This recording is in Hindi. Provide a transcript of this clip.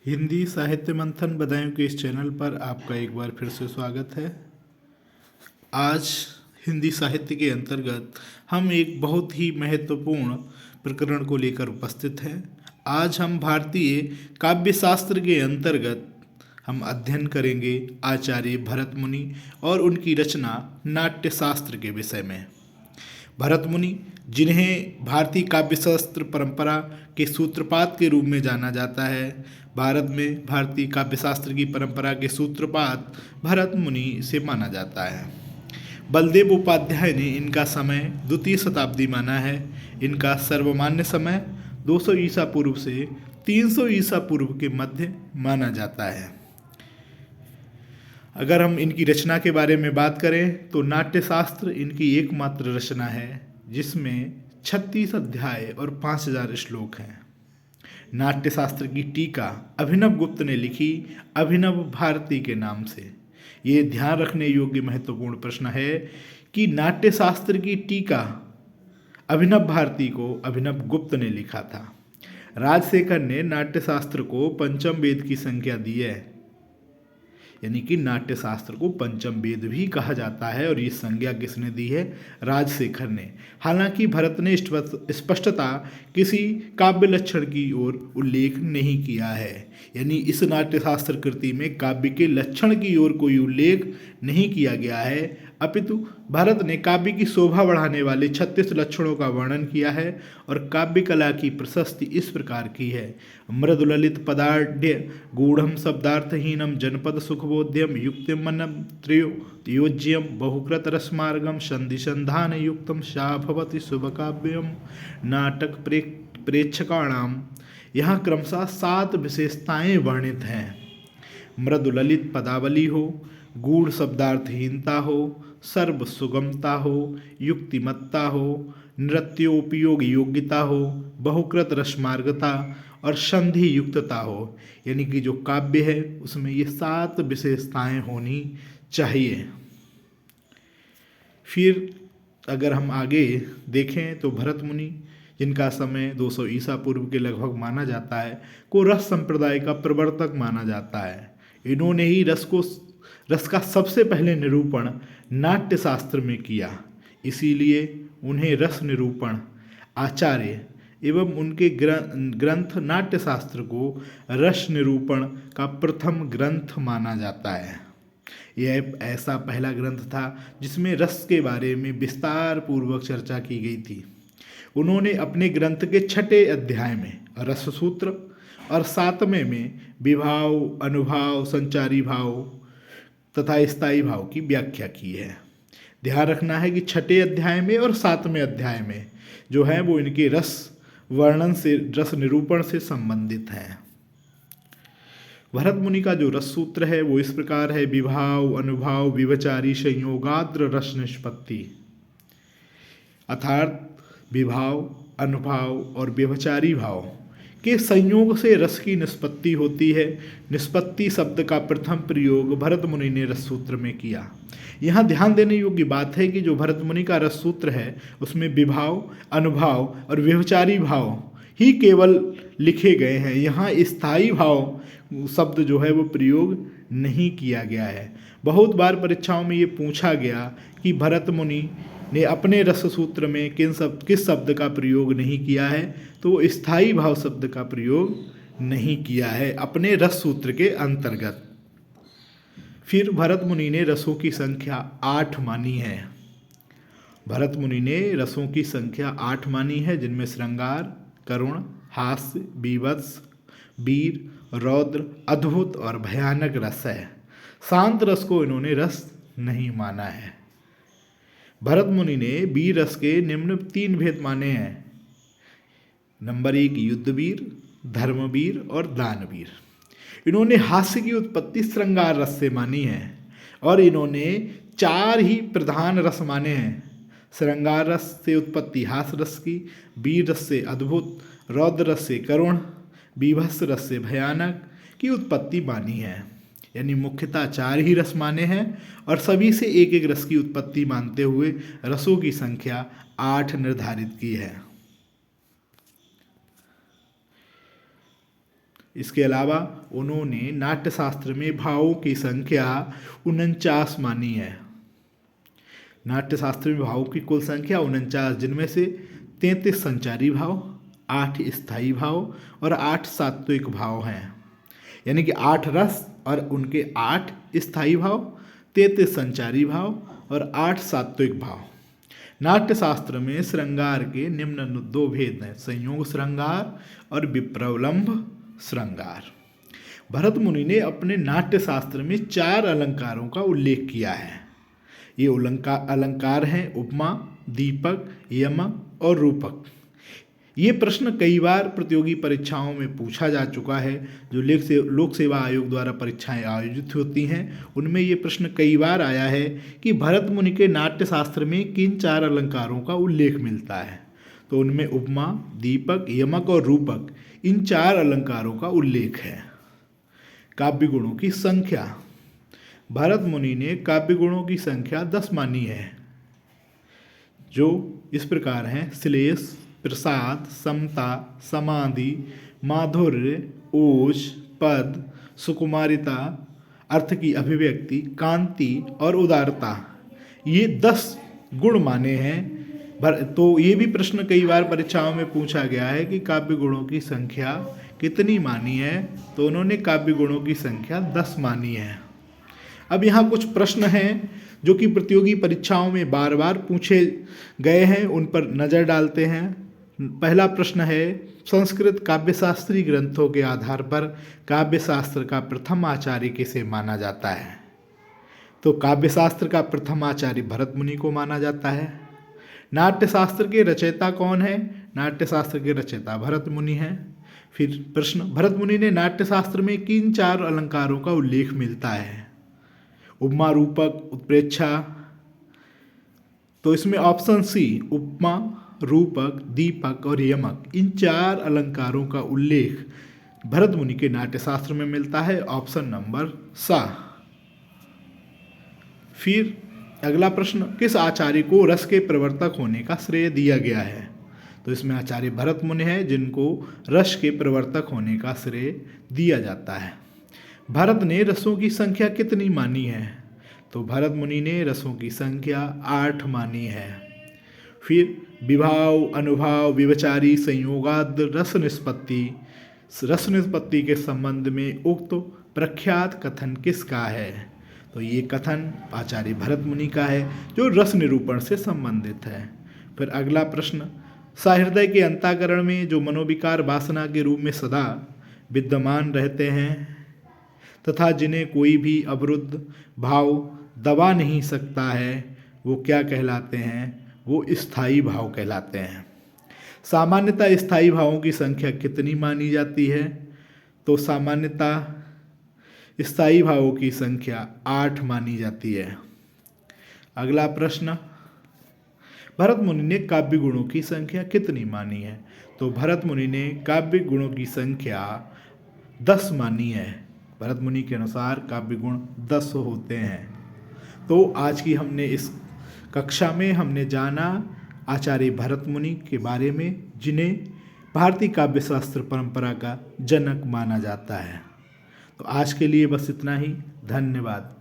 हिंदी साहित्य मंथन बदायूं के इस चैनल पर आपका एक बार फिर से स्वागत है। आज हिंदी साहित्य के अंतर्गत हम एक बहुत ही महत्वपूर्ण प्रकरण को लेकर उपस्थित हैं। आज हम भारतीय काव्य शास्त्र के अंतर्गत हम अध्ययन करेंगे आचार्य भरत मुनि और उनकी रचना नाट्य शास्त्र के विषय में। भरत मुनि, जिन्हें भारतीय काव्यशास्त्र परंपरा के सूत्रपात के रूप में जाना जाता है, भारत में भारतीय काव्यशास्त्र की परंपरा के सूत्रपात भरत मुनि से माना जाता है। बलदेव उपाध्याय ने इनका समय द्वितीय शताब्दी माना है। इनका सर्वमान्य समय 200 ईसा पूर्व से 300 ईसा पूर्व के मध्य माना जाता है। अगर हम इनकी रचना के बारे में बात करें तो नाट्यशास्त्र इनकी एकमात्र रचना है जिसमें 36 अध्याय और 5000 श्लोक हैं। नाट्यशास्त्र की टीका अभिनव गुप्त ने लिखी, अभिनव भारती के नाम से। ये ध्यान रखने योग्य महत्वपूर्ण प्रश्न है कि नाट्यशास्त्र की टीका अभिनव भारती को अभिनव गुप्त ने लिखा था। राजशेखर ने नाट्यशास्त्र को पंचम वेद की संज्ञा दी है, यानी कि नाट्यशास्त्र को पंचम वेद भी कहा जाता है और ये संज्ञा किसने दी है? राजशेखर ने। हालांकि भरत ने स्पष्टता किसी काव्य लक्षण की ओर उल्लेख नहीं किया है, यानी इस नाट्यशास्त्र कृति में काव्य के लक्षण की ओर कोई उल्लेख नहीं किया गया है, अपितु भरत ने काव्य की शोभा बढ़ाने वाले 36 लक्षणों का वर्णन किया है और काव्य कला की प्रशस्ति इस प्रकार की है। मृदुललित पदाढ़ गूढ़म शब्दार्थहीनम जनपद सुखबोध्यम युक्तिमनम त्रयोज्यम बहुकृत रसमार्गम संधिसंधान युक्तम शाभवति शुभकाव्यम नाटक प्रेक्षकाणाम। यहाँ क्रमशः 7 विशेषताएं वर्णित हैं। मृदुललित पदावली हो, गूढ़ शब्दार्थहीनता हो, सर्व सुगमता हो, युक्तिमत्ता हो, नृत्योपयोग योग्यता हो, बहुकृत रसमार्गता और संधि युक्तता हो, यानी कि जो काव्य है उसमें ये 7 विशेषताएं होनी चाहिए। फिर अगर हम आगे देखें तो भरत मुनि, जिनका समय 200 ईसा पूर्व के लगभग माना जाता है, को रस संप्रदाय का प्रवर्तक माना जाता है। इन्होंने ही रस का सबसे पहले निरूपण नाट्यशास्त्र में किया, इसीलिए उन्हें रस निरूपण आचार्य एवं उनके ग्रंथ नाट्यशास्त्र को रस निरूपण का प्रथम ग्रंथ माना जाता है। यह ऐसा पहला ग्रंथ था जिसमें रस के बारे में विस्तार पूर्वक चर्चा की गई थी। उन्होंने अपने ग्रंथ के 6ठे अध्याय में रस सूत्र और 7वें में विभाव, अनुभाव, संचारी भाव तथा स्थायी भाव की व्याख्या की है। ध्यान रखना है कि 6ठे अध्याय में और 7वें अध्याय में जो है वो इनके रस वर्णन से, रस निरूपण से संबंधित है। भरत मुनि का जो रस सूत्र है वो इस प्रकार है: विभाव, अनुभाव, विवचारी, संयोगाद्र रस निष्पत्ति। अर्थात विभाव, अनुभाव और व्यभिचारी भाव के संयोग से रस की निष्पत्ति होती है। निष्पत्ति शब्द का प्रथम प्रयोग भरत मुनि ने रस सूत्र में किया। यहाँ ध्यान देने योग्य बात है कि जो भरत मुनि का रस सूत्र है उसमें विभाव, अनुभाव और व्यभिचारी भाव ही केवल लिखे गए हैं। यहाँ स्थायी भाव शब्द जो है वो प्रयोग नहीं किया गया है। बहुत बार परीक्षाओं में ये पूछा गया कि भरत मुनि ने अपने रस सूत्र में किस शब्द का प्रयोग नहीं किया है, तो वो स्थायी भाव शब्द का प्रयोग नहीं किया है अपने रस सूत्र के अंतर्गत। फिर भरत मुनि ने रसों की संख्या 8 मानी है। भरत मुनि ने रसों की संख्या 8 मानी है, जिनमें श्रृंगार, करुण, हास्य, बीभत्स, वीर, रौद्र, अद्भुत और भयानक रस है। शांत रस को इन्होंने रस नहीं माना है। भरत मुनि ने वीर रस के निम्न 3 भेद माने हैं। नंबर 1 युद्धवीर, धर्मवीर और दानवीर। इन्होंने हास्य की उत्पत्ति श्रृंगार रस से मानी है और इन्होंने 4 ही प्रधान रस माने हैं। श्रृंगार रस से उत्पत्ति हास्य रस की, वीर रस से अद्भुत, रौद्र रस से करुण, बीभत्स रस से भयानक की उत्पत्ति मानी है। यानी मुख्यतः 4 ही रस माने हैं और सभी से एक एक रस की उत्पत्ति मानते हुए रसों की संख्या 8 निर्धारित की है। इसके अलावा उन्होंने नाट्यशास्त्र में भावों की संख्या 49 मानी है। नाट्यशास्त्र में भावों की कुल संख्या 49, जिनमें से 33 संचारी भाव, 8 स्थायी भाव और 8 सात्विक भाव हैं। यानी कि 8 रस और उनके 8 स्थायी भाव, 33 संचारी भाव और 8 सात्विक भाव। नाट्यशास्त्र में श्रृंगार के निम्न 2 भेद हैं, संयोग श्रृंगार और विप्रलंभ श्रृंगार। भरत मुनि ने अपने नाट्यशास्त्र में 4 अलंकारों का उल्लेख किया है। ये अलंकार हैं उपमा, दीपक, यमक और रूपक। ये प्रश्न कई बार प्रतियोगी परीक्षाओं में पूछा जा चुका है। जो लोक सेवा आयोग द्वारा परीक्षाएं आयोजित होती हैं उनमें ये प्रश्न कई बार आया है कि भरत मुनि के नाट्यशास्त्र में किन 4 अलंकारों का उल्लेख मिलता है। तो उनमें उपमा, दीपक, यमक और रूपक, इन 4 अलंकारों का उल्लेख है। काव्य गुणों की संख्या। भरत मुनि ने काव्य गुणों की संख्या 10 मानी है, जो इस प्रकार हैं: श्लेष, प्रसाद, समता, समाधि, माधुर्य, ओज, पद, सुकुमारिता, अर्थ की अभिव्यक्ति, कांति और उदारता। ये 10 गुण माने हैं। तो ये भी प्रश्न कई बार परीक्षाओं में पूछा गया है कि काव्य गुणों की संख्या कितनी मानी है। तो उन्होंने काव्य गुणों की संख्या 10 मानी है। अब यहाँ कुछ प्रश्न हैं जो कि प्रतियोगी परीक्षाओं में बार बार पूछे गए हैं, उन पर नज़र डालते हैं। पहला प्रश्न है, संस्कृत काव्यशास्त्री ग्रंथों के आधार पर काव्यशास्त्र का प्रथम आचार्य किसे माना जाता है। तो काव्यशास्त्र का प्रथम आचार्य भरत मुनि को माना जाता है। नाट्यशास्त्र के रचयिता कौन है? नाट्यशास्त्र के रचयिता भरत मुनि हैं। फिर प्रश्न, भरत मुनि ने नाट्यशास्त्र में किन 4 अलंकारों का उल्लेख मिलता है? उपमा, रूपक, उत्प्रेक्षा। तो इसमें ऑप्शन सी, उपमा, रूपक, दीपक और यमक, इन 4 अलंकारों का उल्लेख भरत मुनि के नाट्यशास्त्र में मिलता है। ऑप्शन नंबर सा। फिर अगला प्रश्न, किस आचार्य को रस के प्रवर्तक होने का श्रेय दिया गया है? तो इसमें आचार्य भरत मुनि हैं जिनको रस के प्रवर्तक होने का श्रेय दिया जाता है। भरत ने रसों की संख्या कितनी मानी है? तो भरत मुनि ने रसों की संख्या 8 मानी है। फिर विभाव, अनुभाव, विवचारी, संयोगाद रस निष्पत्ति के संबंध में उक्त प्रख्यात कथन किसका है? तो ये कथन आचार्य भरत मुनि का है, जो रस निरूपण से संबंधित है। फिर अगला प्रश्न, सहृदय के अंतःकरण में जो मनोविकार वासना के रूप में सदा विद्यमान रहते हैं तथा जिन्हें कोई भी अवरुद्ध भाव दबा नहीं सकता है, वो क्या कहलाते हैं? वो स्थायी भाव कहलाते हैं। सामान्यतः स्थायी भावों की संख्या कितनी मानी जाती है? तो सामान्यतः स्थायी भावों की संख्या 8 मानी जाती है। अगला प्रश्न, भरत मुनि ने काव्य गुणों की संख्या कितनी मानी है? तो भरत मुनि ने काव्य गुणों की संख्या 10 मानी है। भरत मुनि के अनुसार काव्य गुण 10 होते हैं। तो आज की हमने इस कक्षा में हमने जाना आचार्य भरत मुनि के बारे में, जिन्हें भारतीय काव्यशास्त्र परंपरा का जनक माना जाता है। तो आज के लिए बस इतना ही। धन्यवाद।